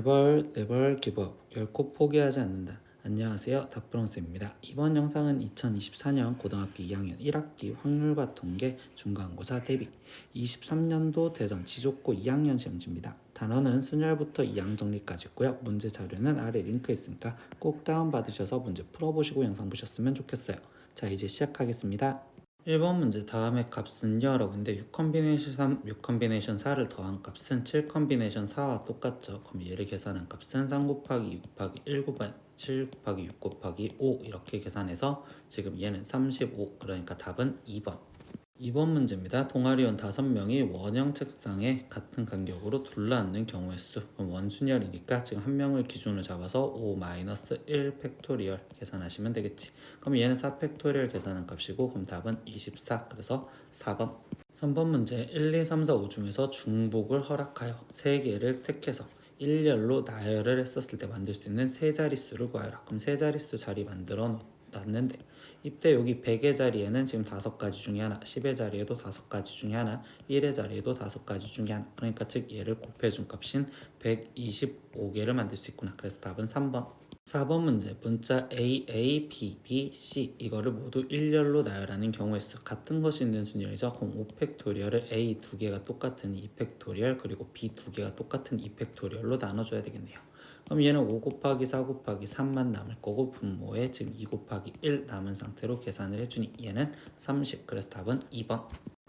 네벌 기브업 결코 포기하지 않는다. 안녕하세요, 닥프런스입니다. 이번 영상은 2024년 고등학교 2학년 1학기 확률과 통계 중간고사 대비 23년도 대전 지속고 2학년 시험지입니다. 단어는 순열부터 2항 정리까지 있고요. 문제 자료는 아래 링크에 있으니까 꼭 다운받으셔서 문제 풀어보시고 영상 보셨으면 좋겠어요. 자, 이제 시작하겠습니다. 1번 문제 다음의 값은요 라고 인데 6컨비네이션 3, 6컨비네이션 4를 더한 값은 7컨비네이션 4와 똑같죠. 그럼 얘를 계산한 값은 3 곱하기 2 곱하기 1 곱하기 7 곱하기 6 곱하기 5 이렇게 계산해서 지금 얘는 35, 그러니까 답은 2번. 2번 문제입니다. 동아리원 5명이 원형 책상에 같은 간격으로 둘러앉는 경우의 수. 그럼 원순열이니까 지금 한 명을 기준으로 잡아서 5-1 팩토리얼 계산하시면 되겠지. 그럼 얘는 4 팩토리얼 계산한 값이고, 그럼 답은 24. 그래서 4번. 3번 문제 1, 2, 3, 4, 5 중에서 중복을 허락하여 3개를 택해서 일렬로 나열을 했었을 때 만들 수 있는 세 자릿수를 구하여라. 그럼 세 자릿수 자리 만들어 놨는데 이때 여기 100의 자리에는 지금 5가지 중에 하나, 10의 자리에도 5가지 중에 하나, 1의 자리에도 5가지 중에 하나. 그러니까 즉 얘를 곱해준 값인 125개를 만들 수 있구나. 그래서 답은 3번. 4번 문제 문자 A, A, B, B, C 이거를 모두 일렬로 나열하는 경우의 수. 같은 것이 있는 순열이죠. 그럼 5팩토리얼을 A 2개가 똑같은 2팩토리얼 그리고 B 2개가 똑같은 2팩토리얼로 나눠줘야 되겠네요. 그럼 얘는 5 곱하기 4 곱하기 3만 남을 거고 분모에 지금 2 곱하기 1 남은 상태로 계산을 해주니 얘는 30. 그래서 답은 2번.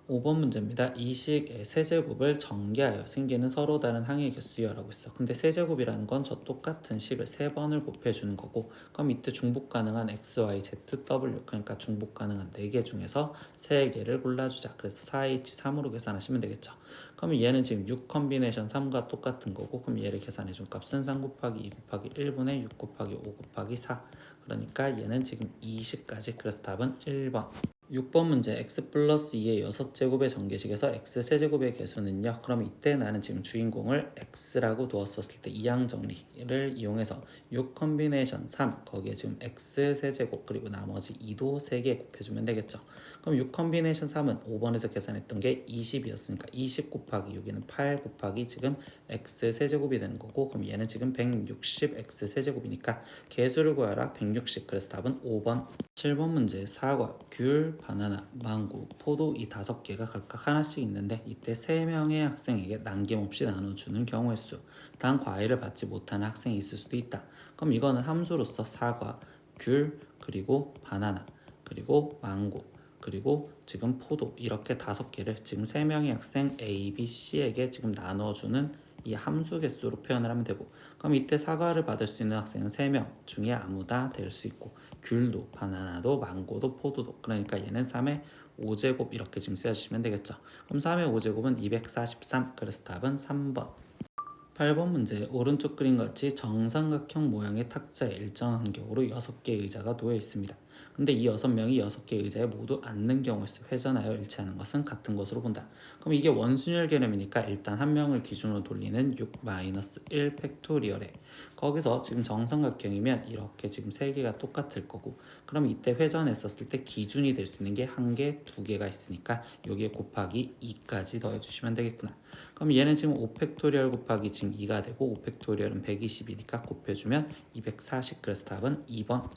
5번 문제입니다. 이 식의 세제곱을 전개하여 생기는 서로 다른 항의 개수여라고 있어. 근데 세제곱이라는 건 저 똑같은 식을 3번을 곱해주는 거고, 그럼 이때 중복 가능한 x, y, z, w, 그러니까 중복 가능한 4개 중에서 3개를 골라주자. 그래서 4h3으로 계산하시면 되겠죠. 그럼 얘는 지금 6 컨비네이션 3과 똑같은 거고, 그럼 얘를 계산해준 값은 3 곱하기 2 곱하기 1분의 6 곱하기 5 곱하기 4. 그러니까 얘는 지금 20까지. 그래서 답은 1번. 6번 문제 x 플러스 2의 6제곱의 전개식에서 x 세제곱의 개수는요. 그럼 이때 나는 지금 주인공을 x라고 두었었을 때 이항 정리를 이용해서 6 컨비네이션 3 거기에 지금 x 세제곱 그리고 나머지 2도 3개 곱해주면 되겠죠. 그럼 6 컨비네이션 3은 5번에서 계산했던 게 20이었으니까 20 곱하기 6에는 8 곱하기 지금 x 세제곱이 되는 거고, 그럼 얘는 지금 160 x 세제곱이니까 개수를 구하라 160. 그래서 답은 5번. 7번 문제 사과, 귤, 바나나, 망고, 포도 이 5개가 각각 하나씩 있는데 이때 3명의 학생에게 남김없이 나눠주는 경우의 수. 단 과일을 받지 못하는 학생이 있을 수도 있다. 그럼 이거는 함수로서 사과, 귤, 그리고 바나나, 그리고 망고, 그리고 지금 포도 이렇게 5개를 지금 3명의 학생 A, B, C에게 지금 나눠주는 이 함수 개수로 표현을 하면 되고, 그럼 이때 사과를 받을 수 있는 학생은 3명 중에 아무나 될 수 있고, 귤도 바나나도 망고도 포도도, 그러니까 얘는 3의 5제곱 이렇게 지금 쓰여주시면 되겠죠. 그럼 3의 5제곱은 243. 그래서 답은 3번. 8번 문제 오른쪽 그림같이 정삼각형 모양의 탁자에 일정한 간격으로 6개의 의자가 놓여 있습니다. 근데 이 6명이 6개의 의자에 모두 앉는 경우에서 회전하여 일치하는 것은 같은 것으로 본다. 그럼 이게 원순열 개념이니까 일단 한 명을 기준으로 돌리는 6-1 팩토리얼에 거기서 지금 정삼각형이면 이렇게 지금 3개가 똑같을 거고, 그럼 이때 회전했었을 때 기준이 될 수 있는 게 1개, 2개가 있으니까 여기에 곱하기 2까지 더해주시면 되겠구나. 그럼 얘는 지금 5팩토리얼 곱하기 지금 2가 되고 5팩토리얼은 120이니까 곱해주면 240. 그래서 답은 2번.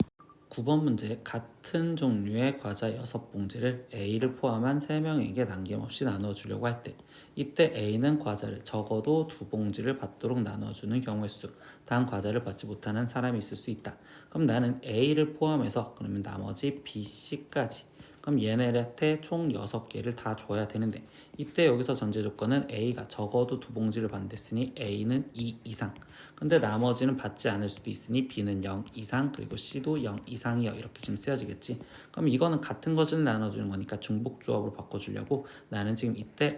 9번 문제 같은 종류의 과자 6봉지를 A를 포함한 3명에게 남김없이 나눠주려고 할 때 이때 A는 과자를 적어도 2봉지를 받도록 나눠주는 경우의 수. 단 과자를 받지 못하는 사람이 있을 수 있다. 그럼 나는 A를 포함해서 그러면 나머지 B, C까지, 그럼 얘네한테 총 6개를 다 줘야 되는데 이때 여기서 전제 조건은 A가 적어도 2봉지를 받았으니 A는 2 이상, 근데 나머지는 받지 않을 수도 있으니 B는 0 이상 그리고 C도 0 이상이요 이렇게 지금 쓰여지겠지. 그럼 이거는 같은 것을 나눠주는 거니까 중복 조합으로 바꿔주려고 나는 지금 이때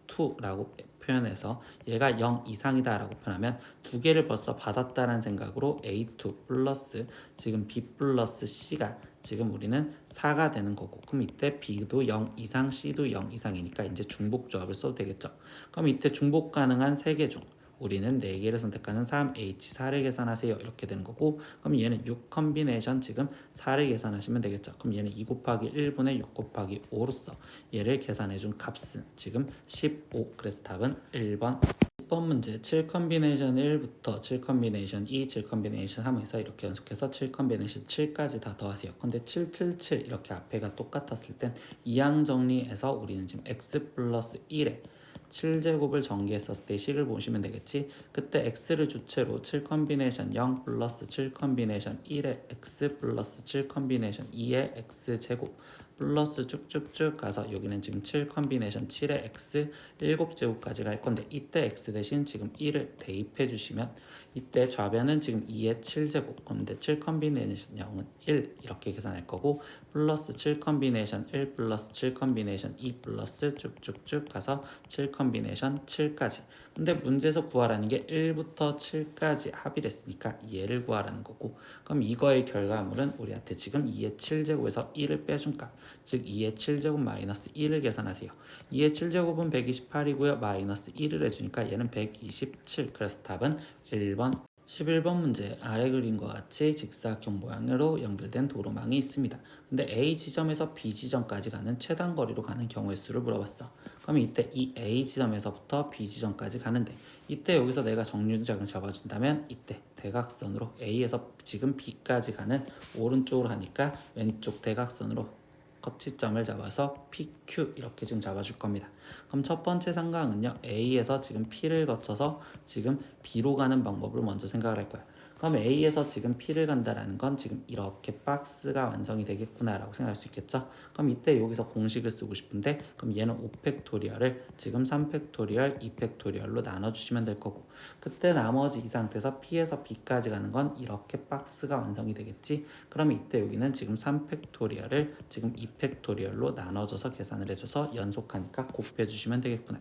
A2라고 표현해서 얘가 0 이상이다 라고 표현하면 2개를 벌써 받았다는 생각으로 A2 플러스 지금 B 플러스 C가 지금 우리는 4가 되는 거고, 그럼 이때 B도 0 이상 C도 0 이상이니까 이제 중복 조합을 써도 되겠죠. 그럼 이때 중복 가능한 3개 중 우리는 4개를 선택하는 3H4를 계산하세요 이렇게 되는 거고, 그럼 얘는 6 컨비네이션 지금 4를 계산하시면 되겠죠. 그럼 얘는 2 곱하기 1분의 6 곱하기 5로서 얘를 계산해 준 값은 지금 15. 그래서 답은 1번. 10번 문제 7 컨비네이션 1부터 7 컨비네이션 2, 7 컨비네이션 3에서 이렇게 연속해서 7 컨비네이션 7까지 다 더하세요. 근데 777 이렇게 앞에가 똑같았을 땐 이항 정리해서 우리는 지금 x 플러스 1에 7제곱을 전개했었을 때 식을 보시면 되겠지. 그때 x를 주체로 7 컨비네이션 0 플러스 7 컨비네이션 1에 x 플러스 7 컨비네이션 2에 x제곱 플러스 쭉쭉쭉 가서 여기는 지금 7 컨비네이션 7에 x 7제곱까지 갈 건데 이때 x 대신 지금 1을 대입해 주시면 이때 좌변은 지금 2의 7제곱 그런데 7 컨비네이션 0은 1 이렇게 계산할 거고 플러스 7 컨비네이션 1 플러스 7 컨비네이션 2 플러스 쭉쭉쭉 가서 7 컨비네이션 7까지. 근데 문제에서 구하라는 게 1부터 7까지 합의를 했으니까 얘를 구하라는 거고 그럼 이거의 결과물은 우리한테 지금 2의 7제곱에서 1을 빼준 값 즉 2의 7제곱 마이너스 1을 계산하세요. 2의 7제곱은 128이고요. 마이너스 1을 해주니까 얘는 127 그래서 답은 1번 11번 문제 아래 그림과 같이 직사각형 모양으로 연결된 도로망이 있습니다. 근데 A 지점에서 B 지점까지 가는 최단 거리로 가는 경우의 수를 물어봤어. 그럼 이때 이 A 지점에서부터 B 지점까지 가는데 이때 여기서 내가 정류장을 잡아준다면 이때 대각선으로 A에서 지금 B까지 가는 오른쪽으로 하니까 왼쪽 대각선으로 거치점을 잡아서 PQ 이렇게 지금 잡아줄 겁니다. 그럼 첫 번째 상황은요. A에서 지금 P를 거쳐서 지금 B로 가는 방법을 먼저 생각을 할 거야. 그럼 A에서 지금 P를 간다라는 건 지금 이렇게 박스가 완성이 되겠구나 라고 생각할 수 있겠죠. 그럼 이때 여기서 공식을 쓰고 싶은데 그럼 얘는 5팩토리얼을 지금 3팩토리얼, 2팩토리얼로 나눠주시면 될 거고 그때 나머지 이 상태에서 P에서 B까지 가는 건 이렇게 박스가 완성이 되겠지. 그럼 이때 여기는 지금 3팩토리얼을 지금 2팩토리얼로 나눠줘서 계산을 해줘서 연속하니까 곱해주시면 되겠구나.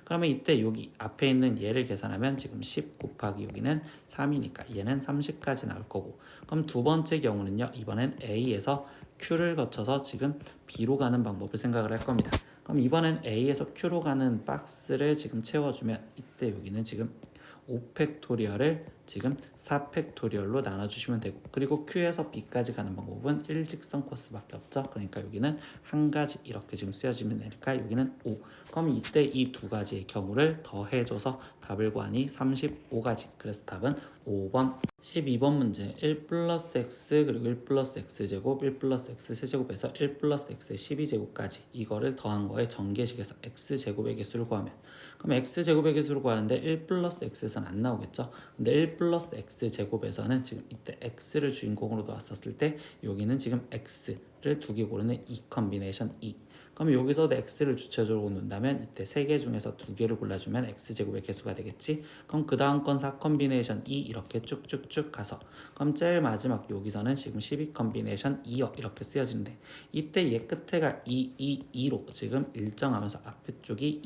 그러면 이때 여기 앞에 있는 얘를 계산하면 지금 10 곱하기 여기는 3이니까 얘는 30까지 나올 거고 그럼 두 번째 경우는요. 이번엔 A에서 Q를 거쳐서 지금 B로 가는 방법을 생각을 할 겁니다. 그럼 이번엔 A에서 Q로 가는 박스를 지금 채워주면 이때 여기는 지금 5팩토리얼을 지금 4팩토리얼로 나눠주시면 되고 그리고 Q에서 B까지 가는 방법은 일직선 코스밖에 없죠. 그러니까 여기는 한 가지 이렇게 지금 쓰여지면 되니까 여기는 5. 그럼 이때 이 두 가지의 경우를 더해줘서 답을 구하니 35가지. 그래서 답은 5번 12번 문제 1 플러스 x 그리고 1 플러스 x제곱 1 플러스 x 세제곱에서 1 플러스 x의 12제곱까지 이거를 더한 거에 전개식에서 x제곱의 개수를 구하면 그럼 x제곱의 개수를 구하는데 1 플러스 x에서는 안 나오겠죠. 근데 1 플러스 x제곱에서는 지금 이때 x를 주인공으로 놓았었을 때 여기는 지금 x를 두 개 고르는 2 컨비네이션 2. 그럼 여기서 x를 주체적으로 놓는다면 이때 세 개 중에서 두 개를 골라주면 x제곱의 개수가 되겠지. 그럼 그 다음 건 4 컨비네이션 2 이렇게 쭉쭉쭉 가서 그럼 제일 마지막 여기서는 지금 12 컨비네이션 2요 이렇게 쓰여지는데 이때 얘 끝에가 2, 2, 2로 지금 일정하면서 앞에 쪽이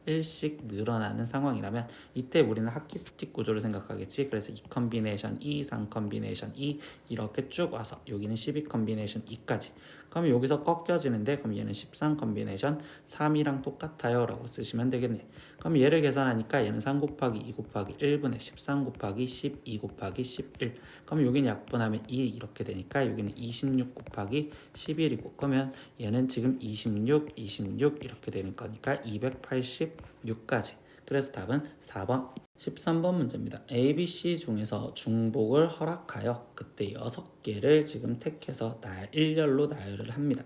1씩 늘어나는 상황이라면 이때 우리는 하키 스틱 구조를 생각하겠지. 그래서 2 컨비네이션 2, 3 컨비네이션 2 이렇게 쭉 와서 여기는 12 컨비네이션 2까지 그럼 여기서 꺾여지는데 그럼 얘는 13 컨비네이션 3이랑 똑같아요 라고 쓰시면 되겠네. 그럼 얘를 계산하니까 얘는 3 곱하기 2 곱하기 1분의 13 곱하기 12 곱하기 11 그럼 여기는 약분하면 2 이렇게 되니까 여기는 26 곱하기 11이고 그러면 얘는 지금 26 이렇게 되는 거니까 286까지. 그래서 답은 4번 13번 문제입니다. A, B, C 중에서 중복을 허락하여 그때 6개를 지금 택해서 일렬로 나열을 합니다.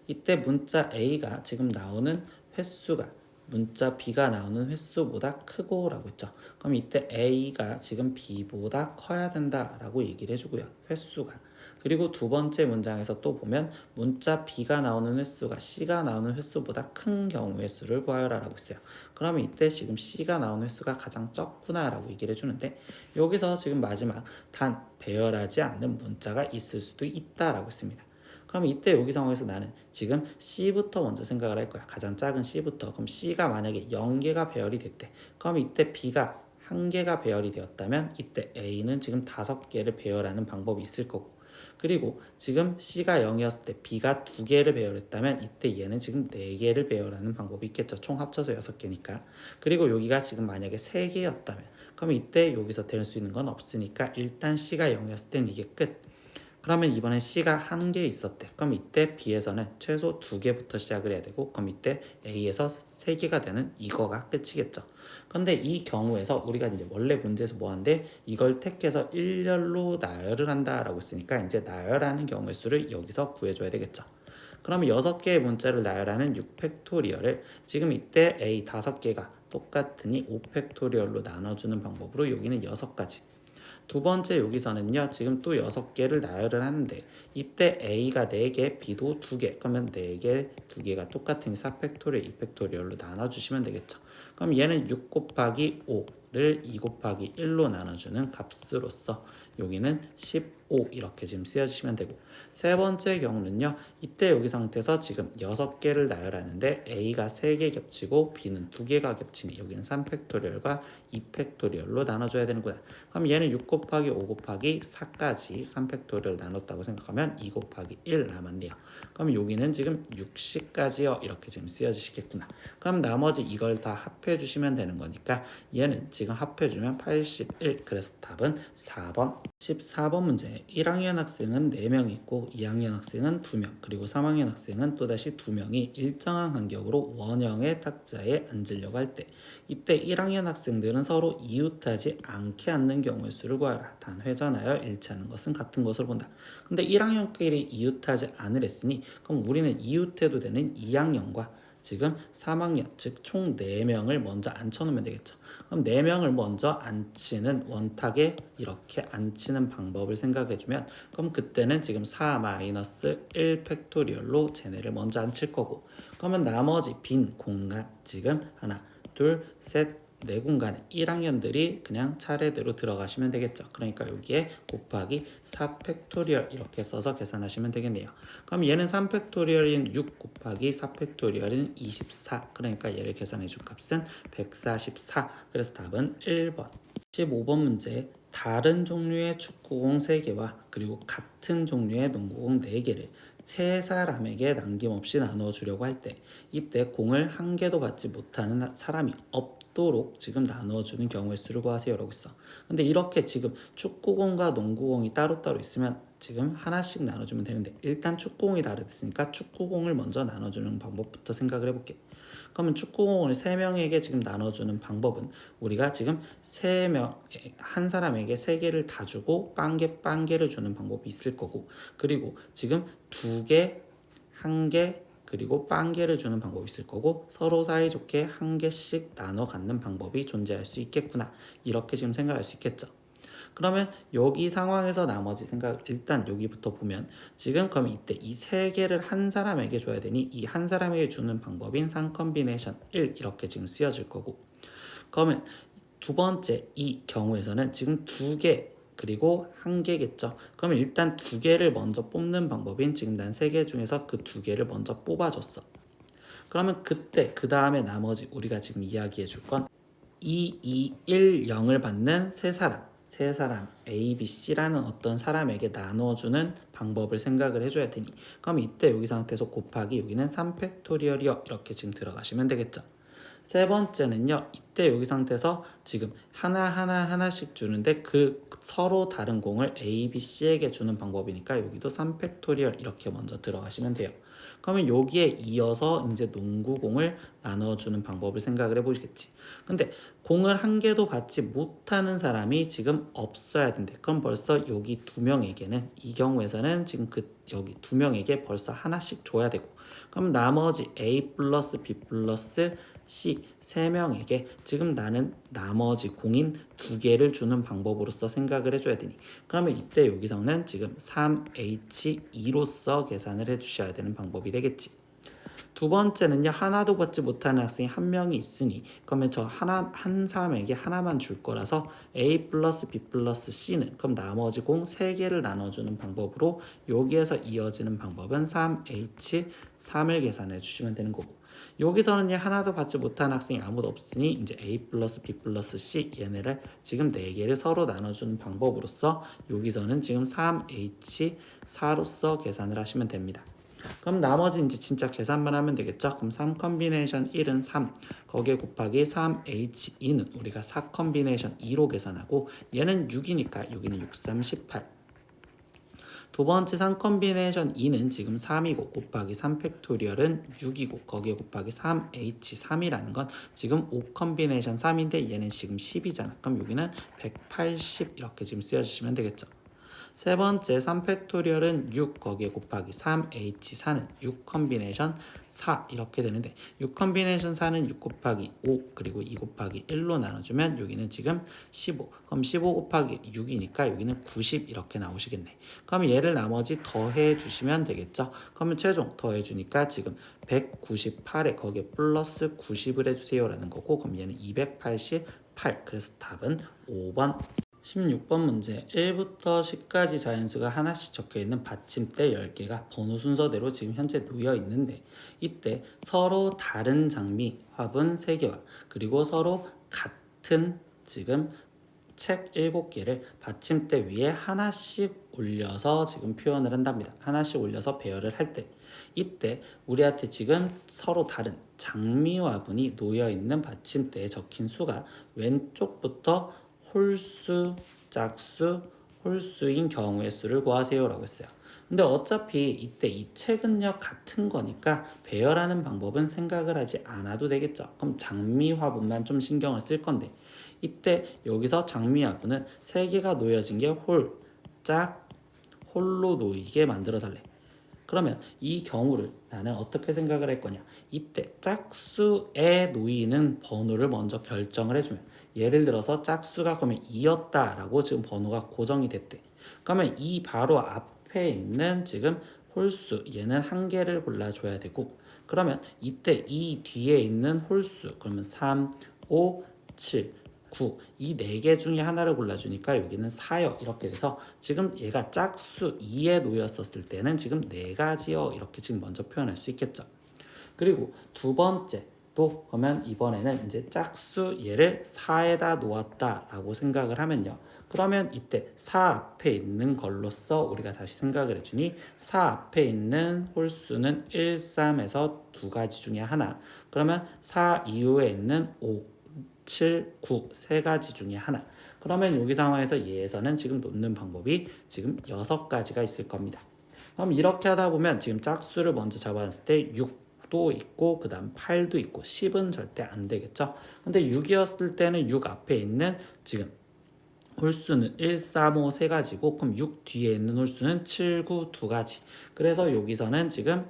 이때 문자 A가 지금 나오는 횟수가 문자 B가 나오는 횟수보다 크고 라고 했죠. 그럼 이때 A가 지금 B보다 커야 된다라고 얘기를 해주고요. 횟수가. 그리고 두 번째 문장에서 또 보면 문자 B가 나오는 횟수가 C가 나오는 횟수보다 큰 경우의 수를 구하여라 라고 했어요. 그러면 이때 지금 C가 나오는 횟수가 가장 적구나 라고 얘기를 해주는데 여기서 지금 마지막 단 배열하지 않는 문자가 있을 수도 있다 라고 했습니다. 그럼 이때 여기 상황에서 나는 지금 C부터 먼저 생각을 할 거야. 가장 작은 C부터. 그럼 C가 만약에 0개가 배열이 됐대. 그럼 이때 B가 1개가 배열이 되었다면 이때 A는 지금 5개를 배열하는 방법이 있을 거고 그리고 지금 C가 0이었을 때 B가 2개를 배열했다면 이때 얘는 지금 4개를 배열하는 방법이 있겠죠. 총 합쳐서 6개니까. 그리고 여기가 지금 만약에 3개였다면 그럼 이때 여기서 될 수 있는 건 없으니까 일단 C가 0이었을 땐 이게 끝. 그러면 이번엔 C가 1개 있었대. 그럼 이때 B에서는 최소 2개부터 시작을 해야 되고 그럼 이때 A에서 3개가 되는 이거가 끝이겠죠. 근데 이 경우에서 우리가 이제 원래 문제에서 뭐 하는데 이걸 택해서 일렬로 나열을 한다라고 했으니까 이제 나열하는 경우의 수를 여기서 구해줘야 되겠죠. 그러면 6개의 문자를 나열하는 6팩토리얼을 지금 이때 A 5개가 똑같으니 5팩토리얼로 나눠주는 방법으로 여기는 6가지. 두 번째 여기서는요 지금 또 6개를 나열을 하는데 이때 A가 4개, B도 2개 그러면 4개, 2개가 똑같으니 4팩토리얼, 2팩토리얼로 나눠주시면 되겠죠. 그럼 얘는 6 곱하기 5를 2 곱하기 1로 나눠주는 값으로서 여기는 15 이렇게 지금 쓰여주시면 되고 세 번째 경우는요 이때 여기 상태에서 지금 6개를 나열하는데 A가 3개 겹치고 B는 2개가 겹치니 여기는 3팩토리얼과 2팩토리얼로 나눠줘야 되는구나. 그럼 얘는 6 곱하기 5 곱하기 4까지 3팩토리얼 나눴다고 생각하면 2 곱하기 1 남았네요. 그럼 여기는 지금 60까지요 이렇게 지금 쓰여주시겠구나. 그럼 나머지 이걸 다 합해 주시면 되는 거니까 얘는 지금 합해 주면 81. 그래서 답은 4번. 14번 문제 1학년 학생은 4명 있고 2학년 학생은 2명 그리고 3학년 학생은 또다시 2명이 일정한 간격으로 원형의 탁자에 앉으려고 할 때 이때 1학년 학생들은 서로 이웃하지 않게 앉는 경우의 수를 구하라. 단 회전하여 일치하는 것은 같은 것으로 본다. 근데 1학년끼리 이웃하지 않으랬으니 그럼 우리는 이웃해도 되는 2학년과 지금 3학년 즉 총 4명을 먼저 앉혀놓으면 되겠죠. 그럼 4명을 먼저 앉히는 원탁에 이렇게 앉히는 방법을 생각해주면 그럼 그때는 지금 4-1 팩토리얼로 쟤네를 먼저 앉힐 거고 그러면 나머지 빈 공간 지금 하나 둘 셋 네 공간에 1학년들이 그냥 차례대로 들어가시면 되겠죠. 그러니까 여기에 곱하기 4 팩토리얼 이렇게 써서 계산하시면 되겠네요. 그럼 얘는 3 팩토리얼인 6 곱하기 4 팩토리얼인 24. 그러니까 얘를 계산해 줄 값은 144. 그래서 답은 1번. 15번 문제 다른 종류의 축구공 3개와 그리고 같은 종류의 농구공 4개를 세 사람에게 남김없이 나누어 주려고 할 때 이때 공을 한 개도 받지 못하는 사람이 없도록 지금 나누어 주는 경우의 수를 구하세요 라고 했어. 근데 이렇게 지금 축구공과 농구공이 따로따로 있으면 지금 하나씩 나눠주면 되는데 일단 축구공이 다르니까 축구공을 먼저 나눠주는 방법부터 생각을 해볼게. 그러면 축구공을 3명에게 지금 나눠주는 방법은 우리가 지금 3명, 한 사람에게 3개를 다 주고 빵개를 주는 방법이 있을 거고 그리고 지금 2개, 1개, 그리고 빵개를 주는 방법이 있을 거고 서로 사이좋게 1개씩 나눠 갖는 방법이 존재할 수 있겠구나. 이렇게 지금 생각할 수 있겠죠. 그러면 여기 상황에서 나머지 생각 일단 여기부터 보면 지금 그럼 이때 이 3개를 한 사람에게 줘야 되니 이 한 사람에게 주는 방법인 3컨비네이션 1 이렇게 지금 쓰여질 거고 그러면 두 번째 이 경우에서는 지금 2개 그리고 1개겠죠. 그러면 일단 2개를 먼저 뽑는 방법인 지금 난 3개 중에서 그 2개를 먼저 뽑아줬어. 그러면 그때 그 다음에 나머지 우리가 지금 이야기해 줄 건 2, 2, 1, 0을 받는 세 사람 A, B, C라는 어떤 사람에게 나눠주는 방법을 생각을 해줘야 되니 그럼 이때 여기 상태에서 곱하기 여기는 3팩토리얼이요 이렇게 지금 들어가시면 되겠죠. 세 번째는요 이때 여기 상태에서 지금 하나씩 주는데 그 서로 다른 공을 A, B, C에게 주는 방법이니까 여기도 3팩토리얼 이렇게 먼저 들어가시면 돼요. 그러면 여기에 이어서 이제 농구공을 나눠주는 방법을 생각을 해보시겠지. 근데 공을 한 개도 받지 못하는 사람이 지금 없어야 된대. 그럼 벌써 여기 2명에게는 이 경우에서는 지금 여기 2명에게 벌써 하나씩 줘야 되고 그럼 나머지 A 플러스 B 플러스 C 3명에게 지금 나는 나머지 공인 2개를 주는 방법으로서 생각을 해줘야 되니 그러면 이때 여기서는 지금 3H2로서 계산을 해주셔야 되는 방법이 되겠지. 두 번째는요 하나도 받지 못하는 학생이 1명이 있으니 그러면 저 한 사람에게 하나만 줄 거라서 A 플러스 B 플러스 C는 그럼 나머지 공 3개를 나눠주는 방법으로 여기에서 이어지는 방법은 3H3을 계산해 주시면 되는 거고 여기서는 하나도 받지 못하는 학생이 아무도 없으니 이제 A 플러스 B 플러스 C 얘네를 지금 4개를 서로 나눠주는 방법으로서 여기서는 지금 3H4로서 계산을 하시면 됩니다. 그럼 나머지 이제 진짜 계산만 하면 되겠죠. 그럼 3컨비네이션 1은 3 거기에 곱하기 3H2는 우리가 4컨비네이션 2로 계산하고 얘는 6이니까 여기는 6, 3, 18 두 번째 3 컨비네이션 2는 지금 3이고 곱하기 3 팩토리얼은 6이고 거기에 곱하기 3H3이라는 건 지금 5 컨비네이션 3인데 얘는 지금 10이잖아. 그럼 여기는 180 이렇게 지금 쓰여주시면 되겠죠. 세 번째 3 팩토리얼은 6 거기에 곱하기 3H4는 6 컨비네이션 4 이렇게 되는데 6 컨비네이션 4는 6 곱하기 5 그리고 2 곱하기 1로 나눠주면 여기는 지금 15 그럼 15 곱하기 6이니까 여기는 90 이렇게 나오시겠네. 그럼 얘를 나머지 더해 주시면 되겠죠. 그러면 최종 더해 주니까 지금 198에 거기에 플러스 90을 해주세요 라는 거고 그럼 얘는 288 그래서 답은 5번 16번 문제 1부터 10까지 자연수가 하나씩 적혀있는 받침대 10개가 번호 순서대로 지금 현재 놓여 있는데 이때 서로 다른 장미 화분 3개와 그리고 서로 같은 지금 책 7개를 받침대 위에 하나씩 올려서 지금 표현을 한답니다. 하나씩 올려서 배열을 할 때 이때 우리한테 지금 서로 다른 장미 화분이 놓여 있는 받침대에 적힌 수가 왼쪽부터 홀수, 짝수, 홀수인 경우의 수를 구하세요 라고 했어요. 근데 어차피 이때 이 책은요 같은 거니까 배열하는 방법은 생각을 하지 않아도 되겠죠. 그럼 장미 화분만 좀 신경을 쓸 건데 이때 여기서 장미 화분은 3개가 놓여진 게 홀, 짝, 홀로 놓이게 만들어 달래. 그러면 이 경우를 나는 어떻게 생각을 할 거냐. 이때 짝수에 놓이는 번호를 먼저 결정을 해주면 예를 들어서 짝수가 그러면 2였다 라고 지금 번호가 고정이 됐대. 그러면 이 바로 앞에 있는 지금 홀수 얘는 한 개를 골라줘야 되고 그러면 이때 이 뒤에 있는 홀수 그러면 3, 5, 7, 9 이 4개 중에 하나를 골라주니까 여기는 4요 이렇게 돼서 지금 얘가 짝수 2에 놓였었을 때는 지금 4가지요 이렇게 지금 먼저 표현할 수 있겠죠. 그리고 두 번째 또 그러면 이번에는 이제 짝수 얘를 4에다 놓았다 라고 생각을 하면요. 그러면 이때 4 앞에 있는 걸로써 우리가 다시 생각을 해주니 4 앞에 있는 홀수는 1, 3에서 2가지 중에 하나 그러면 4 이후에 있는 5, 7, 9 3가지 중에 하나 그러면 여기 상황에서 얘에서는 지금 놓는 방법이 지금 6가지가 있을 겁니다. 그럼 이렇게 하다 보면 지금 짝수를 먼저 잡아놨을 때 6도 있고 그 다음 8도 있고 10은 절대 안 되겠죠. 근데 6이었을 때는 6 앞에 있는 지금 홀수는 1, 3, 5 3가지고 그럼 6 뒤에 있는 홀수는 7, 9 2가지 그래서 여기서는 지금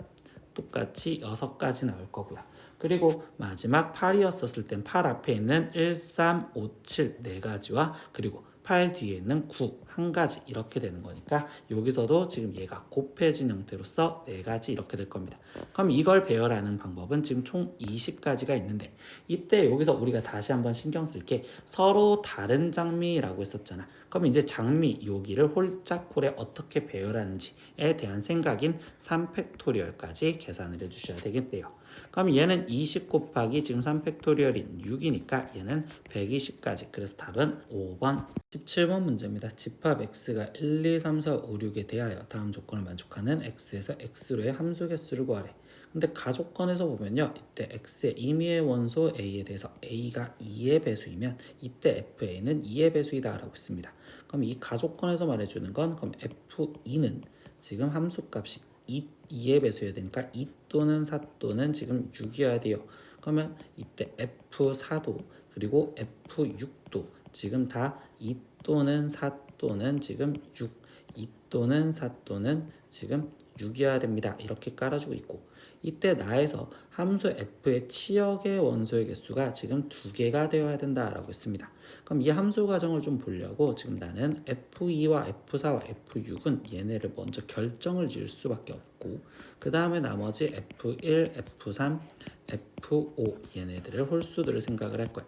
똑같이 6가지 나올 거고요. 그리고 마지막 8이었을 땐 8 앞에 있는 1, 3, 5, 7 4가지와 그리고 8 뒤에 있는 9 1가지 이렇게 되는 거니까 여기서도 지금 얘가 곱해진 형태로서 4가지 이렇게 될 겁니다. 그럼 이걸 배열하는 방법은 지금 총 20가지가 있는데 이때 여기서 우리가 다시 한번 신경 쓸 게 서로 다른 장미라고 했었잖아. 그럼 이제 장미 여기를 홀짝홀에 어떻게 배열하는지에 대한 생각인 3팩토리얼까지 계산을 해주셔야 되겠네요. 그럼 얘는 20 곱하기 지금 3팩토리얼인 6이니까 얘는 120까지 그래서 답은 5번 17번 문제입니다. 집합 x가 1, 2, 3, 4, 5, 6에 대하여 다음 조건을 만족하는 x에서 x로의 함수 개수를 구하래. 근데 가조건에서 보면요 이때 x의 임의의 원소 a에 대해서 a가 2의 배수이면 이때 fa는 2의 배수이다 라고 했습니다. 그럼 이 가조건에서 말해주는 건 그럼 f2는 지금 함수값이 2의 배수여야 되니까 2 또는 4 또는 지금 6이어야 돼요. 그러면 이때 F4도 그리고 F6도 지금 다 2 또는 4 또는 지금 6 2 또는 4 또는 지금 6이어야 됩니다. 이렇게 깔아주고 있고 이때 나에서 함수 f의 치역의 원소의 개수가 지금 2개가 되어야 된다라고 했습니다. 그럼 이 함수 과정을 좀 보려고 지금 나는 F2와 F4와 F6은 얘네를 먼저 결정을 지을 수밖에 없고 그 다음에 나머지 F1, F3, F5 얘네들을 홀수들을 생각을 할 거야.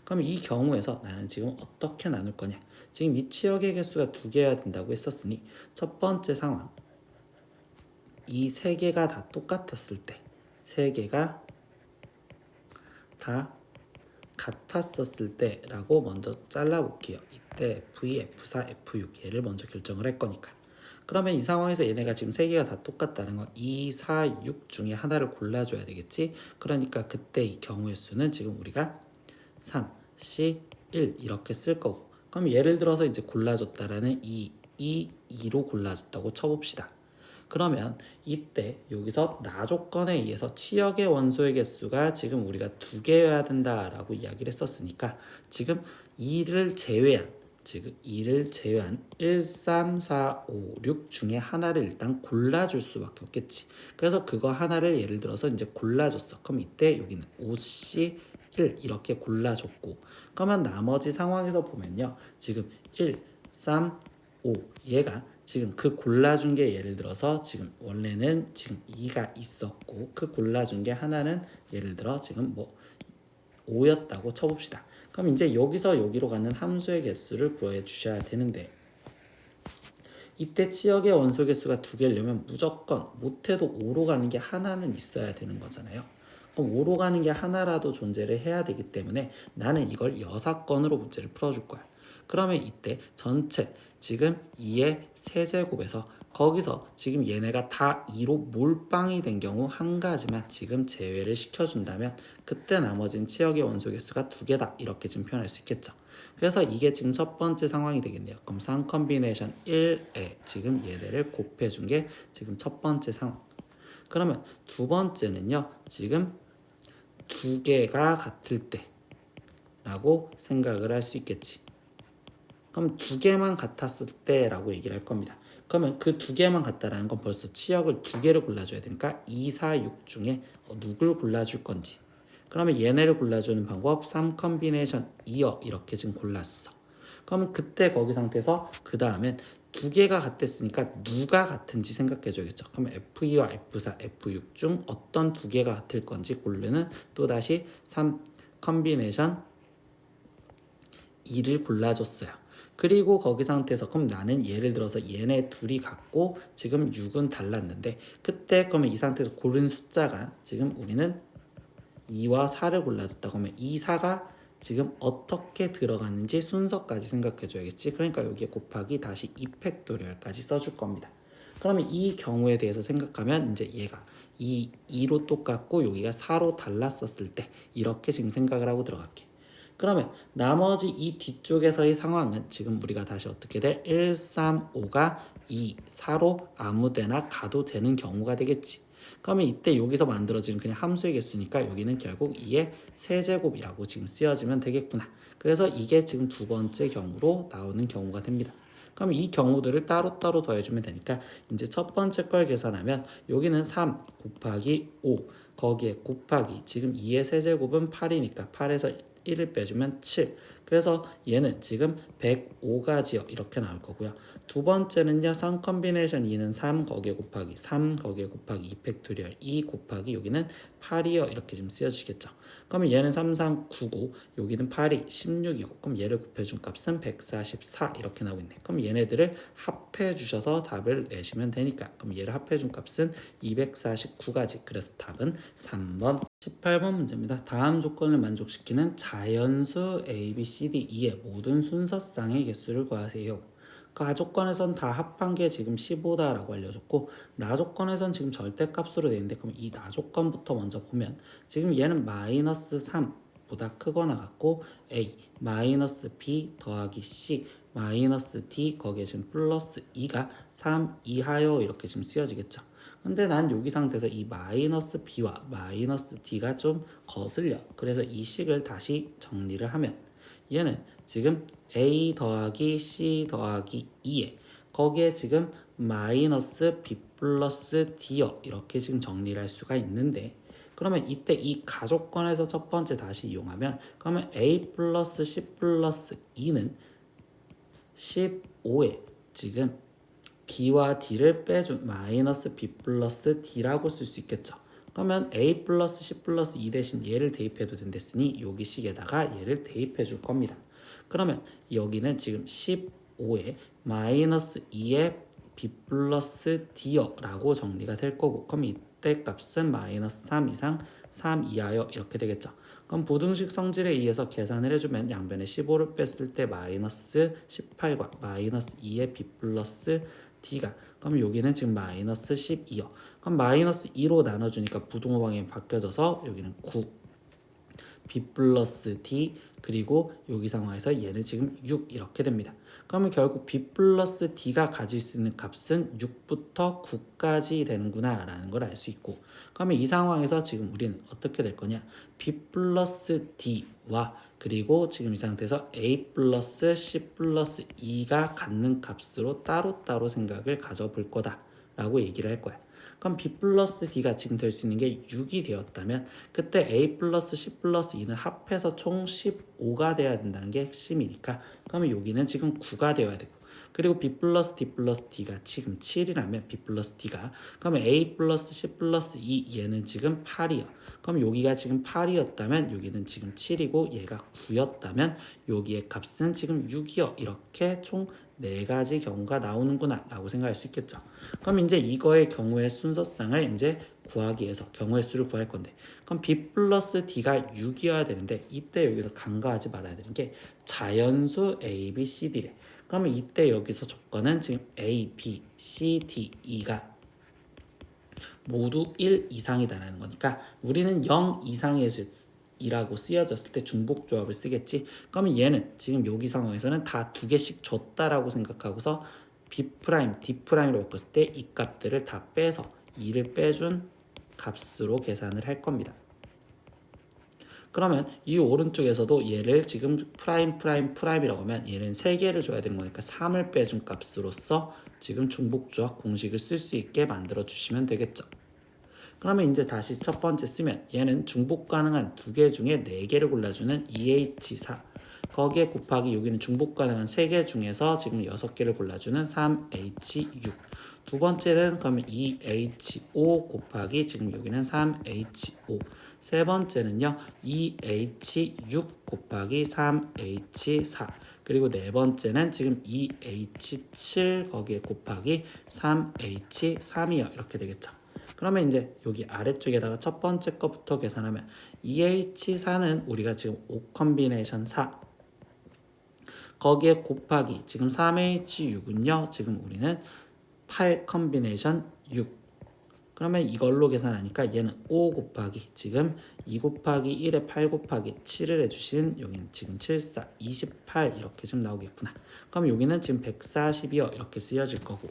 그럼 이 경우에서 나는 지금 어떻게 나눌 거냐. 지금 이 치역의 개수가 2개여야 된다고 했었으니 첫 번째 상황 이 3개가 다 똑같았을 때 3개가 다 같았었을 때 라고 먼저 잘라볼게요. 이때 F2, F4, F6 얘를 먼저 결정을 할 거니까 그러면 이 상황에서 얘네가 지금 3개가 다 똑같다는 건 2, 4, 6 중에 하나를 골라줘야 되겠지. 그러니까 그때 이 경우의 수는 지금 우리가 3, 4, 1 이렇게 쓸 거고 그럼 예를 들어서 이제 골라줬다라는 2, 2로 골라줬다고 쳐봅시다. 그러면 이때 여기서 나 조건에 의해서 치역의 원소의 개수가 지금 우리가 2개여야 된다라고 이야기를 했었으니까 지금 2를 제외한 1, 3, 4, 5, 6 중에 하나를 일단 골라줄 수밖에 없겠지. 그래서 그거 하나를 예를 들어서 이제 골라줬어. 그럼 이때 여기는 5C 1 이렇게 골라줬고, 그러면 나머지 상황에서 보면요, 지금 1, 3, 5 얘가 지금 그 골라준 게 예를 들어서 지금 원래는 지금 2가 있었고 그 골라준 게 하나는 예를 들어 지금 뭐 5였다고 쳐봅시다. 그럼 이제 여기서 여기로 가는 함수의 개수를 구해 주셔야 되는데, 이때 치역의 원소 개수가 2개려면 무조건 못해도 5로 가는 게 하나는 있어야 되는 거잖아요. 그럼 5로 가는 게 하나라도 존재를 해야 되기 때문에 나는 이걸 여사건으로 문제를 풀어줄 거야. 그러면 이때 전체 지금 2의 세제곱에서 거기서 지금 얘네가 다 2로 몰빵이 된 경우 한 가지만 지금 제외를 시켜준다면 그때 나머진 치역의 원소 개수가 2개다 이렇게 지금 표현할 수 있겠죠. 그래서 이게 지금 첫 번째 상황이 되겠네요. 그럼 쌍 컨비네이션 1에 지금 얘네를 곱해준 게 지금 첫 번째 상황. 그러면 두 번째는요, 지금 2개가 같을 때 라고 생각을 할 수 있겠지. 그럼 2개만 같았을 때 라고 얘기를 할 겁니다. 그러면 그 2개만 같다라는 건 벌써 치역을 2개를 골라줘야 되니까 2, 4, 6 중에 누굴 골라줄 건지. 그러면 얘네를 골라주는 방법 3 컨비네이션 2여 이렇게 지금 골랐어. 그러면 그때 거기 상태에서 그 다음엔 2개가 같았으니까 누가 같은지 생각해 줘야겠죠. 그러면 F2와 F4, F6 중 어떤 2개가 같을 건지 고르는 또다시 3 컨비네이션 2를 골라줬어요. 그리고 거기 상태에서 그럼 나는 예를 들어서 얘네 둘이 같고 지금 6은 달랐는데 그때 그러면 이 상태에서 고른 숫자가 지금 우리는 2와 4를 골라줬다. 그러면 2, 4가 지금 어떻게 들어가는지 순서까지 생각해 줘야겠지. 그러니까 여기에 곱하기 다시 2팩토리얼까지 써줄 겁니다. 그러면 이 경우에 대해서 생각하면 이제 얘가 2로 똑같고 여기가 4로 달랐었을 때 이렇게 지금 생각을 하고 들어갈게. 그러면 나머지 이 뒤쪽에서의 상황은 지금 우리가 다시 어떻게 돼? 1, 3, 5가 2, 4로 아무데나 가도 되는 경우가 되겠지. 그러면 이때 여기서 만들어지는 그냥 함수의 개수니까 여기는 결국 2의 세제곱이라고 지금 쓰여지면 되겠구나. 그래서 이게 지금 두 번째 경우로 나오는 경우가 됩니다. 그럼 이 경우들을 따로따로 더해주면 되니까 이제 첫 번째 걸 계산하면 여기는 3 곱하기 5 거기에 곱하기 지금 2의 세제곱은 8이니까 8에서 1을 빼주면 7. 그래서 얘는 지금 105가지요 이렇게 나올 거고요. 두 번째는요, 3 컨비네이션 2는 3 거기에 곱하기 3 거기에 곱하기 2 팩토리얼 2 곱하기 여기는 8이요 이렇게 지금 쓰여지겠죠. 그러면 얘는 3399 여기는 8이 16이고 그럼 얘를 곱해준 값은 144 이렇게 나오고 있네. 그럼 얘네들을 합해 주셔서 답을 내시면 되니까 그럼 얘를 합해 준 값은 249가지. 그래서 답은 3번 18번 문제입니다. 다음 조건을 만족시키는 자연수 A, B, C, D, E의 모든 순서쌍의 개수를 구하세요. 그 조건에선 다 합한 게 지금 15다라고 알려줬고 나 조건에선 지금 절대값으로 되어 있는데 그럼 이 나 조건부터 먼저 보면 지금 얘는 마이너스 3보다 크거나 같고 A 마이너스 B 더하기 C 마이너스 D 거기에 지금 플러스 2가 3 이하요 이렇게 지금 쓰여지겠죠. 근데 난 여기 상태에서 이 마이너스 B와 마이너스 D가 좀 거슬려. 그래서 이 식을 다시 정리를 하면 얘는 지금 A 더하기 C 더하기 2에 거기에 지금 마이너스 B 플러스 D요 이렇게 지금 정리를 할 수가 있는데 그러면 이때 이 가족권에서 첫 번째 다시 이용하면 그러면 A 플러스 C 플러스 2는 15에 지금 B와 D를 빼준 마이너스 B 플러스 D라고 쓸 수 있겠죠. 그러면 A 플러스 C 플러스 2 대신 얘를 대입해도 된댔으니 여기 식에다가 얘를 대입해 줄 겁니다. 그러면 여기는 지금 15에 마이너스 2의 B 플러스 D요 라고 정리가 될 거고 그럼 이때 값은 마이너스 3 이상 3 이하요 이렇게 되겠죠. 그럼 부등식 성질에 의해서 계산을 해주면 양변에 15를 뺐을 때 마이너스 18과 마이너스 2의 B 플러스 D가 그럼 여기는 지금 마이너스 12요. 그럼 마이너스 2로 나눠주니까 부등호 방향이 바뀌어져서 여기는 9 b 플러스 d 그리고 여기 상황에서 얘는 지금 6 이렇게 됩니다. 그러면 결국 b 플러스 d가 가질 수 있는 값은 6부터 9까지 되는구나 라는 걸 알 수 있고, 그러면 이 상황에서 지금 우리는 어떻게 될 거냐, b 플러스 d와 그리고 지금 이 상태에서 a 플러스 c 플러스 2가 갖는 값으로 따로따로 생각을 가져볼 거다 라고 얘기를 할 거야. 그럼 b 플러스 d가 지금 될 수 있는 게 6이 되었다면 그때 a 플러스 c 플러스 2는 합해서 총 15가 돼야 된다는 게 핵심이니까, 그러면 여기는 지금 9가 되어야 되고, 그리고 b 플러스 d 플러스 d가 지금 7이라면 b 플러스 d가, 그러면 a 플러스 c 플러스 2 얘는 지금 8이요. 그럼 여기가 지금 8이었다면 여기는 지금 7이고 얘가 9였다면 여기의 값은 지금 6이요. 이렇게 총 4가지 경우가 나오는구나 라고 생각할 수 있겠죠. 그럼 이제 이거의 경우의 순서상을 이제 구하기 위해서 경우의 수를 구할 건데, 그럼 b 플러스 d가 6이어야 되는데 이때 여기서 간과하지 말아야 되는 게 자연수 a, b, c, d래. 그러면 이때 여기서 조건은 지금 a, b, c, d, e가 모두 1 이상이다라는 거니까 우리는 0 이상의 이라고 쓰여졌을 때 중복조합을 쓰겠지. 그러면 얘는 지금 여기 상황에서는 다 2개씩 줬다라고 생각하고서 b', d'로 바꿨을 때 이 값들을 다 빼서 2를 빼준 값으로 계산을 할 겁니다. 그러면 이 오른쪽에서도 얘를 지금 프라임이라고 하면 얘는 3개를 줘야 되는 거니까 3을 빼준 값으로서 지금 중복조합 공식을 쓸 수 있게 만들어 주시면 되겠죠. 그러면 이제 다시 첫 번째 쓰면 얘는 중복 가능한 2개 중에 4개를 골라주는 EH4, 거기에 곱하기 여기는 중복 가능한 3개 중에서 지금 6개를 골라주는 3H6. 두 번째는 그러면 EH5 곱하기 지금 여기는 3H5. 세 번째는요 EH6 곱하기 3H4. 그리고 네 번째는 지금 EH7 거기에 곱하기 3H3이요. 이렇게 되겠죠. 그러면 이제 여기 아래쪽에다가 첫 번째 거부터 계산하면 EH4는 우리가 지금 5 컴비네이션 4 거기에 곱하기 지금 3H6은요 지금 우리는 8 컴비네이션 6. 그러면 이걸로 계산하니까 얘는 5 곱하기 지금 2 곱하기 1에 8 곱하기 7을 해주신 여기는 지금 7, 4, 28 이렇게 좀 나오겠구나. 그럼 여기는 지금 140이요 이렇게 쓰여질 거고,